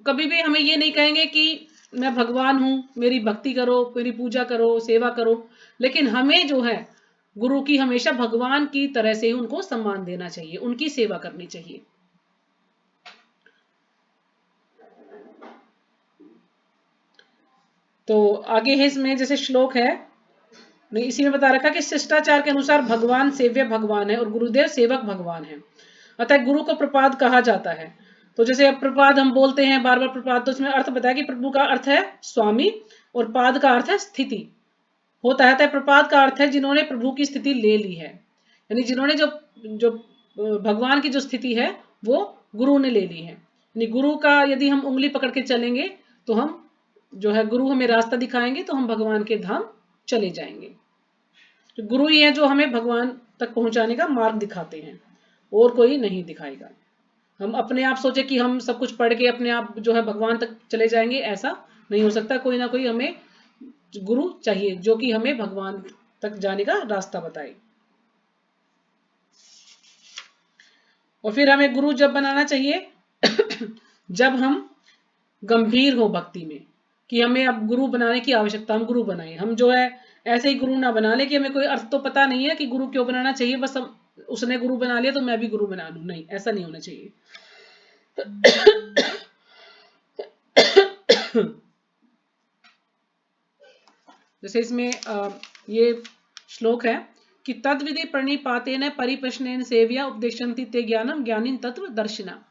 कभी भी हमें ये नहीं कहेंगे कि मैं भगवान हूं मेरी भक्ति करो, मेरी पूजा करो, सेवा करो, लेकिन हमें जो है गुरु की हमेशा भगवान की तरह से ही उनको सम्मान देना चाहिए, उनकी सेवा करनी चाहिए। तो आगे है इसमें जैसे श्लोक है, इसी में बता रखा कि शिष्टाचार के अनुसार भगवान सेव्य भगवान है और गुरुदेव सेवक भगवान है, अतः गुरु को प्रपाद कहा जाता है। तो जैसे अब प्रपाद हम बोलते हैं बार बार प्रपाद, तो उसमें अर्थ बताया कि प्रभु का अर्थ है स्वामी और पाद का अर्थ है स्थिति। होता है प्रपाद का अर्थ है जिन्होंने प्रभु की स्थिति ले ली है, यानी जिन्होंने जो जो भगवान की जो स्थिति है वो गुरु ने ले ली है। यानी गुरु का यदि हम उंगली पकड़ के चलेंगे तो हम जो है गुरु हमें रास्ता दिखाएंगे तो हम भगवान के धाम चले जाएंगे। तो गुरु ही है जो हमें भगवान तक पहुंचाने का मार्ग दिखाते हैं, और कोई नहीं दिखाएगा। हम अपने आप सोचे कि हम सब कुछ पढ़ के अपने आप जो है भगवान तक चले जाएंगे, ऐसा नहीं हो सकता। कोई ना कोई हमें गुरु चाहिए जो कि हमें भगवान तक जाने का रास्ता बताए। और फिर हमें गुरु जब बनाना चाहिए जब हम गंभीर हो भक्ति में, कि हमें अब गुरु बनाने की आवश्यकता, हम गुरु बनाए। हम जो है ऐसे ही गुरु ना बना ले कि हमें कोई अर्थ तो पता नहीं है कि गुरु क्यों बनाना चाहिए, बस हम उसने गुरु बना लिया तो मैं भी गुरु बना लूं, नहीं, ऐसा नहीं होना चाहिए। जैसे इसमें ये श्लोक है कि तद्विधि प्रणिपातेन परिप्रश्नेन सेव्या उपदेशन्ति ते ज्ञानम ज्ञानिन तत्व दर्शिना,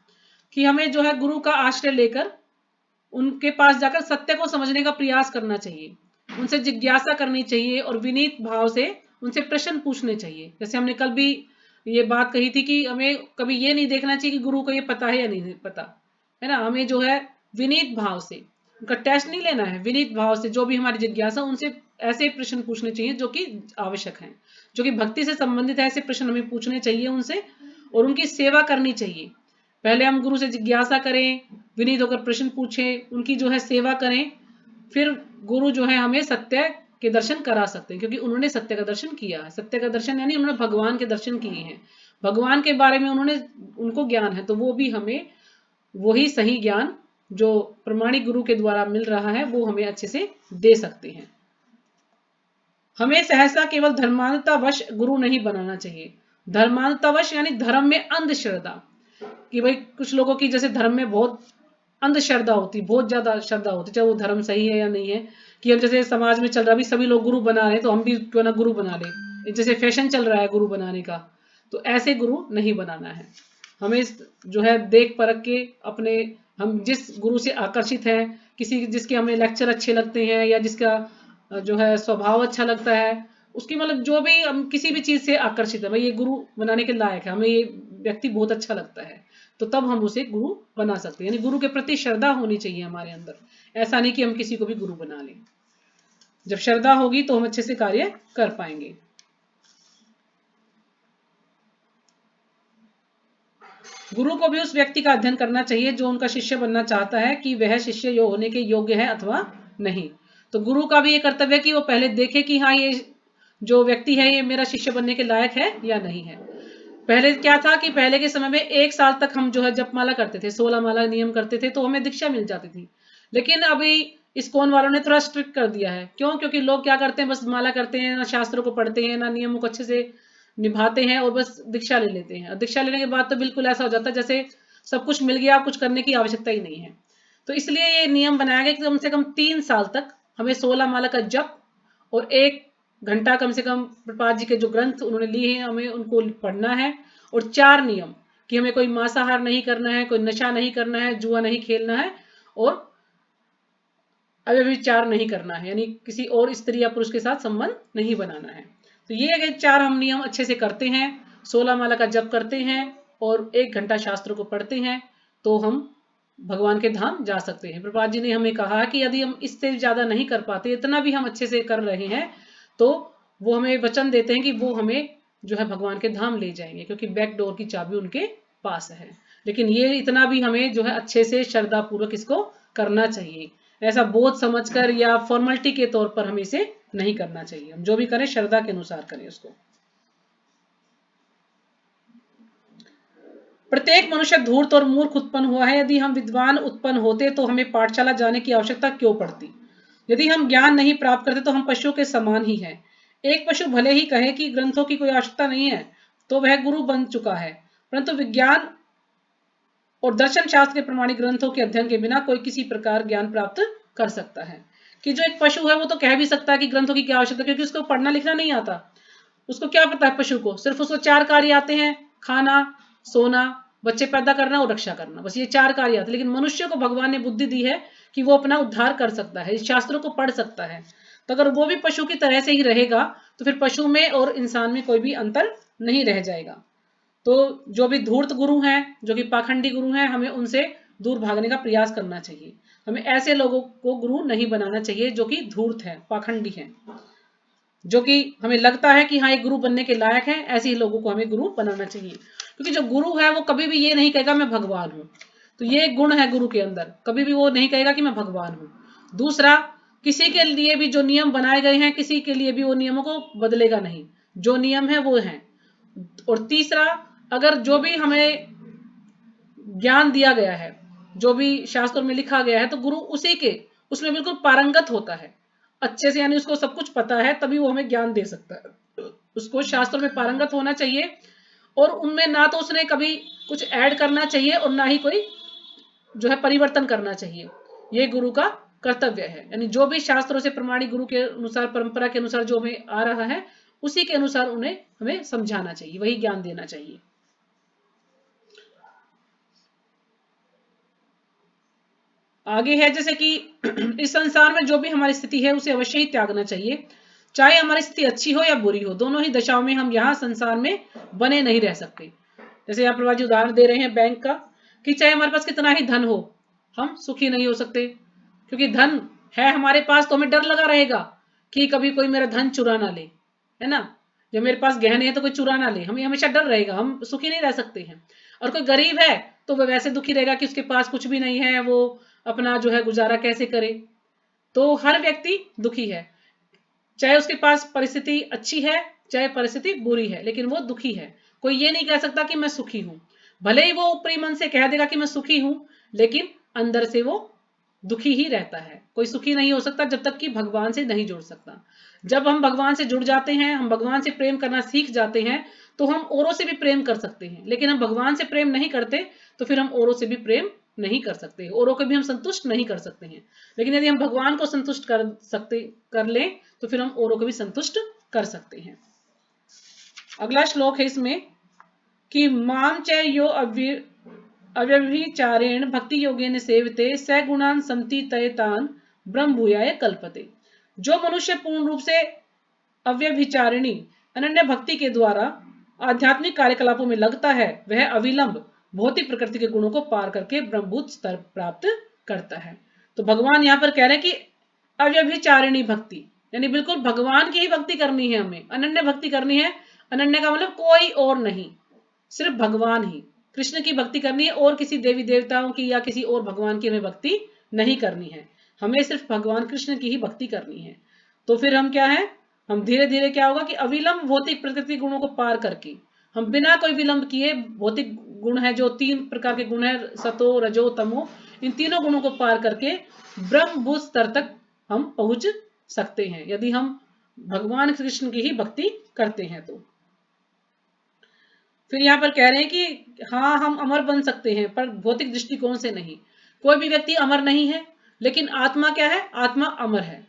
कि हमें जो है गुरु का आश्रय लेकर उनके पास जाकर सत्य को समझने का प्रयास करना चाहिए, उनसे जिज्ञासा करनी चाहिए और विनीत भाव से उनसे प्रश्न पूछने चाहिए। जैसे हमने कल भी ये बात कही थी कि हमें कभी ये नहीं देखना चाहिए कि गुरु को ये पता है या नहीं पता, है ना। हमें जो है विनीत भाव से, उनका टेस्ट नहीं लेना है, विनीत भाव से जो भी हमारी जिज्ञासा, उनसे ऐसे प्रश्न पूछने चाहिए जो कि आवश्यक हैं, जो कि भक्ति से संबंधित है। ऐसे प्रश्न हमें पूछने चाहिए उनसे, और उनकी सेवा करनी चाहिए। पहले हम गुरु से जिज्ञासा करें, विनीत होकर प्रश्न पूछें, उनकी जो है सेवा करें, फिर गुरु जो है हमें सत्य के दर्शन करा सकते हैं, क्योंकि उन्होंने सत्य का दर्शन किया है। सत्य का दर्शन यानी उन्होंने भगवान के दर्शन किए हैं, भगवान के बारे में उनको ज्ञान है, तो वो भी हमें वही सही ज्ञान जो प्रमाणिक गुरु के द्वारा मिल रहा है वो हमें अच्छे से दे सकते हैं। हमें सहसा केवल धर्मांधतावश गुरु नहीं बनाना चाहिए। धर्मांधतावश यानी धर्म में अंधश्रद्धा, कि भाई कुछ लोगों की जैसे धर्म में बहुत अंधश्रद्धा होती, बहुत ज्यादा श्रद्धा होती, चाहे वो धर्म सही है या नहीं है, कि हम जैसे समाज में चल रहा है, सभी लोग गुरु बना रहे हैं तो हम भी क्यों ना गुरु बना ले, जैसे फैशन चल रहा है गुरु बनाने का। तो ऐसे गुरु नहीं बनाना है। हमें जो है देख परख के अपने, हम जिस गुरु से आकर्षित हैं, किसी जिसके हमें लेक्चर अच्छे लगते हैं या जिसका जो है स्वभाव अच्छा लगता है, उसकी मतलब जो भी हम किसी भी चीज से आकर्षित है, भाई ये गुरु बनाने के लायक है, हमें ये व्यक्ति बहुत अच्छा लगता है, तो तब हम उसे गुरु बना सकते हैं। यानी गुरु के प्रति श्रद्धा होनी चाहिए हमारे अंदर, ऐसा नहीं कि हम किसी को भी गुरु बना लें। जब श्रद्धा होगी तो हम अच्छे से कार्य कर पाएंगे। गुरु को भी उस व्यक्ति का अध्ययन करना चाहिए जो उनका शिष्य बनना चाहता है, कि वह शिष्य होने के योग्य है अथवा नहीं। तो गुरु का भी ये कर्तव्य है कि वो पहले देखे कि हाँ ये जो व्यक्ति है ये मेरा शिष्य बनने के लायक है या नहीं है। पहले क्या था कि पहले के समय में 1 साल तक हम जो है जपमाला करते थे, 16 माला नियम करते थे, तो हमें दीक्षा मिल जाती थी। लेकिन अभी इस्कॉन वालों ने थोड़ा स्ट्रिक्ट कर दिया है। क्यों? क्योंकि लोग क्या करते हैं, बस माला करते हैं, ना शास्त्रों को पढ़ते हैं, ना नियमों को अच्छे से निभाते हैं, और बस दीक्षा ले लेते हैं। दीक्षा लेने के बाद तो बिल्कुल ऐसा हो जाता है जैसे सब कुछ मिल गया, कुछ करने की आवश्यकता ही नहीं है। तो इसलिए ये नियम बनाया गया कि कम से कम 3 साल तक हमें 16 माला का जप और 1 घंटा कम से कम प्रपात जी के जो ग्रंथ उन्होंने लिए हैं हमें उनको पढ़ना है। और 4 नियम, कि हमें कोई मांसाहार नहीं करना है, कोई नशा नहीं करना है, जुआ नहीं खेलना है, और अव्यभिचार नहीं करना है, यानी किसी और स्त्री या पुरुष के साथ संबंध नहीं बनाना है। तो ये अगर 4 हम नियम अच्छे से करते हैं, 16 माला का जप करते हैं और 1 घंटा शास्त्रों को पढ़ते हैं, तो हम भगवान के धाम जा सकते हैं। प्रभुपाद जी ने हमें कहा कि यदि हम इससे ज्यादा नहीं कर पाते, इतना भी हम अच्छे से कर रहे हैं, तो वो हमें वचन देते हैं कि वो हमें जो है भगवान के धाम ले जाएंगे, क्योंकि बैक डोर की चाबी उनके पास है। लेकिन ये इतना भी हमें जो है अच्छे से श्रद्धा पूर्वक इसको करना चाहिए, ऐसा बोझ समझकर या फॉर्मेलिटी के तौर पर हमें इसे नहीं करना चाहिए। हम जो भी करें श्रद्धा के अनुसार करें उसको। प्रत्येक मनुष्य धूर्त और मूर्ख उत्पन्न हुआ है। यदि हम विद्वान उत्पन्न होते तो हमें पाठशाला जाने की आवश्यकता क्यों पड़ती? यदि हम ज्ञान नहीं प्राप्त करते तो हम पशुओं के समान ही हैं। एक पशु भले ही कहे कि ग्रंथों की कोई आवश्यकता नहीं है, तो वह गुरु बन चुका है, परंतु विज्ञान और दर्शन शास्त्र के प्रमाणिक ग्रंथों के अध्ययन के बिना कोई किसी प्रकार ज्ञान प्राप्त कर सकता है। कि जो एक पशु है वो तो कह भी सकता है कि ग्रंथों की क्या आवश्यकता, क्योंकि उसको पढ़ना लिखना नहीं आता। उसको क्या पता है? पशु को सिर्फ उसको 4 कार्य आते हैं, खाना, सोना, बच्चे पैदा करना और रक्षा करना, बस ये 4 कार्य आते। लेकिन मनुष्य को भगवान ने बुद्धि दी है कि वो अपना उद्धार कर सकता है, शास्त्रों को पढ़ सकता है। तो अगर वो भी पशु की तरह से ही रहेगा तो फिर पशु में और इंसान में कोई भी अंतर नहीं रह जाएगा। तो जो भी धूर्त गुरु हैं, जो कि पाखंडी गुरु हैं, हमें उनसे दूर भागने का प्रयास करना चाहिए। हमें ऐसे लोगों को गुरु नहीं बनाना चाहिए जो कि धूर्त है, पाखंडी है, जो कि हमें लगता है कि हाँ एक गुरु बनने के लायक है, ऐसे ही लोगों को हमें गुरु बनाना चाहिए। क्योंकि जो गुरु है वो कभी भी ये नहीं कहेगा मैं भगवान हूं। तो ये एक गुण है गुरु के अंदर, कभी भी वो नहीं कहेगा कि मैं भगवान हूं। दूसरा, किसी के लिए भी जो नियम बनाए गए हैं, किसी के लिए भी वो नियमों को बदलेगा नहीं, जो नियम है वो है। और तीसरा, अगर जो भी हमें ज्ञान दिया गया है, जो भी शास्त्रों में लिखा गया है, तो गुरु उसी के उसमें बिल्कुल पारंगत होता है अच्छे से, यानी उसको सब कुछ पता है, तभी वो हमें ज्ञान दे सकता है। उसको शास्त्रों में पारंगत होना चाहिए और उनमें ना तो उसने कभी कुछ ऐड करना चाहिए और ना ही कोई जो है परिवर्तन करना चाहिए। ये गुरु का कर्तव्य है। यानी जो भी शास्त्रों से प्रमाणित गुरु के अनुसार, परंपरा के अनुसार जो हमें आ रहा है, उसी के अनुसार उन्हें हमें समझाना चाहिए, वही ज्ञान देना चाहिए। आगे है जैसे कि इस संसार में जो भी हमारी स्थिति है उसे अवश्य ही त्यागना चाहिए, चाहे हमारी स्थिति अच्छी हो या बुरी हो, दोनों ही दशाओं में हम यहाँ संसार में बने नहीं रह सकते। जैसे यहाँ प्रभा जी उदाहरण दे रहे हैं बैंक का, कि चाहे हमारे पास कितना ही धन हो, हम सुखी नहीं हो सकते। क्योंकि धन है हमारे पास तो हमें डर लगा रहेगा कि कभी कोई मेरा धन चुरा ना ले, है ना। जब मेरे पास गहने हैं तो कोई चुरा ना ले, हमें हमेशा डर रहेगा, हम सुखी नहीं रह सकते हैं। और कोई गरीब है तो वह वैसे दुखी रहेगा कि उसके पास कुछ भी नहीं है, वो अपना जो है गुजारा कैसे करे। तो हर व्यक्ति दुखी है, चाहे उसके पास परिस्थिति अच्छी है चाहे परिस्थिति बुरी है, लेकिन वो दुखी है। कोई ये नहीं कह सकता कि मैं सुखी हूं, भले ही वो ऊपरी मन से कह देगा कि मैं सुखी हूं, लेकिन अंदर से वो दुखी ही रहता है। कोई सुखी नहीं हो सकता जब तक कि भगवान से नहीं जुड़ सकता। जब हम भगवान से जुड़ जाते हैं, हम भगवान से प्रेम करना सीख जाते हैं, तो हम औरों से भी प्रेम कर सकते हैं। लेकिन हम भगवान से प्रेम नहीं करते तो फिर हम औरों से भी प्रेम नहीं कर सकते, औरों को भी हम संतुष्ट नहीं कर सकते हैं। लेकिन यदि हम भगवान को संतुष्ट कर लें तो फिर हम औरों को भी संतुष्ट कर सकते हैं। अगला श्लोक है इसमें कि माम च यो अव्यभिचारेण भक्ति योगेन सेवते स गुणान समतीतयतान ब्रह्म भूयाय कल्पते। जो मनुष्य पूर्ण रूप से अव्यभिचारिणी अनन्य भक्ति के द्वारा आध्यात्मिक कार्यकलापों में लगता है, वह अविलंब भौतिक प्रकृति के गुणों को पार करके ब्रह्मभूत स्तर प्राप्त करता है। तो भगवान यहाँ पर कह रहे हैं कि अव्यभिचारिणी भक्ति, यानी बिल्कुल भगवान की ही भक्ति करनी है, हमें अनन्य भक्ति करनी है। अनन्य का मतलब कोई और नहीं, सिर्फ भगवान ही, कृष्ण की भक्ति करनी है, और किसी देवी देवताओं की या किसी और भगवान की हमें भक्ति नहीं करनी है। हमें सिर्फ भगवान कृष्ण की ही भक्ति करनी है। तो फिर हम क्या है, हम धीरे धीरे क्या होगा कि अविलंब भौतिक प्रकृति गुणों को पार करके, हम बिना कोई विलंब किए, भौतिक गुण है जो 3 प्रकार के गुण है, सतो रजो तमो, इन तीनों गुणों को पार करके ब्रह्मभूत स्तर तक हम पहुंच सकते हैं, यदि हम भगवान कृष्ण की ही भक्ति करते हैं। तो फिर यहाँ पर कह रहे हैं कि हाँ हम अमर बन सकते हैं, पर भौतिक दृष्टिकोण से नहीं। कोई भी व्यक्ति अमर नहीं है, लेकिन आत्मा क्या है, आत्मा अमर है।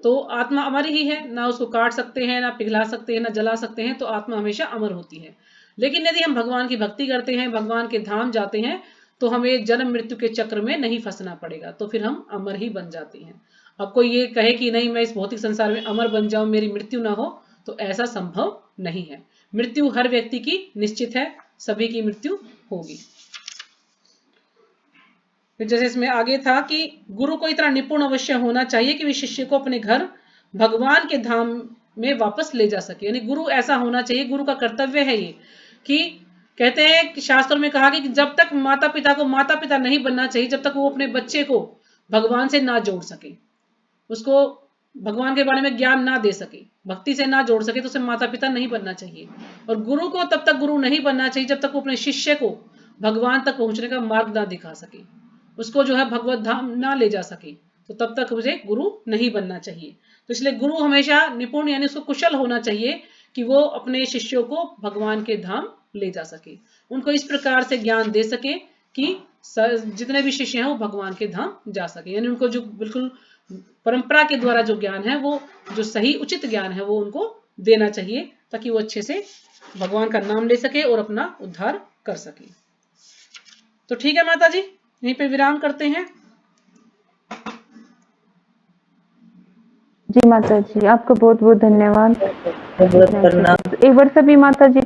तो आत्मा अमर ही है, ना उसको काट सकते हैं, ना पिघला सकते हैं, ना जला सकते हैं, तो आत्मा हमेशा अमर होती है। लेकिन यदि हम भगवान की भक्ति करते हैं, भगवान के धाम जाते हैं, तो हमें जन्म मृत्यु के चक्र में नहीं फंसना पड़ेगा, तो फिर हम अमर ही बन जाते हैं। अब कोई ये कहे कि नहीं मैं इस भौतिक संसार में अमर बन जाऊं, मेरी मृत्यु ना हो, तो ऐसा संभव नहीं है। मृत्यु हर व्यक्ति की निश्चित है, सभी की मृत्यु होगी। फिर जैसे इसमें आगे था कि गुरु को इतना निपुण अवश्य होना चाहिए कि वे शिष्य को अपने घर भगवान के धाम में वापस ले जा सके। यानी गुरु ऐसा होना चाहिए, गुरु का कर्तव्य है ये, कि कहते हैं कि शास्त्रों में कहा कि जब तक माता पिता को माता पिता नहीं बनना चाहिए, जब तक वो अपने बच्चे को भगवान से ना जोड़ सके, उसको भगवान के बारे में ज्ञान ना दे सके, भक्ति से ना जोड़ सके, तो उसे माता पिता नहीं बनना चाहिए। और गुरु को तब तक गुरु नहीं बनना चाहिए जब तक वो अपने शिष्य को भगवान तक पहुंचने का मार्ग ना दिखा सके, उसको जो है भगवत धाम ना ले जा सके, तो तब तक मुझे गुरु नहीं बनना चाहिए। तो इसलिए गुरु हमेशा निपुण यानी उसको कुशल होना चाहिए कि वो अपने शिष्यों को भगवान के धाम ले जा सके, उनको इस प्रकार से ज्ञान दे सके कि जितने भी शिष्य हैं वो भगवान के धाम जा सके। यानी उनको जो बिल्कुल परंपरा के द्वारा जो ज्ञान है, वो जो सही उचित ज्ञान है, वो उनको देना चाहिए, ताकि वो अच्छे से भगवान का नाम ले सके और अपना उद्धार कर सके। तो ठीक है माता जी, यहीं पे विराम करते हैं। जी माता जी, आपका बहुत बहुत धन्यवाद बहुत इतने अच्छे प्रणाम। से। एक बार सभी माता जी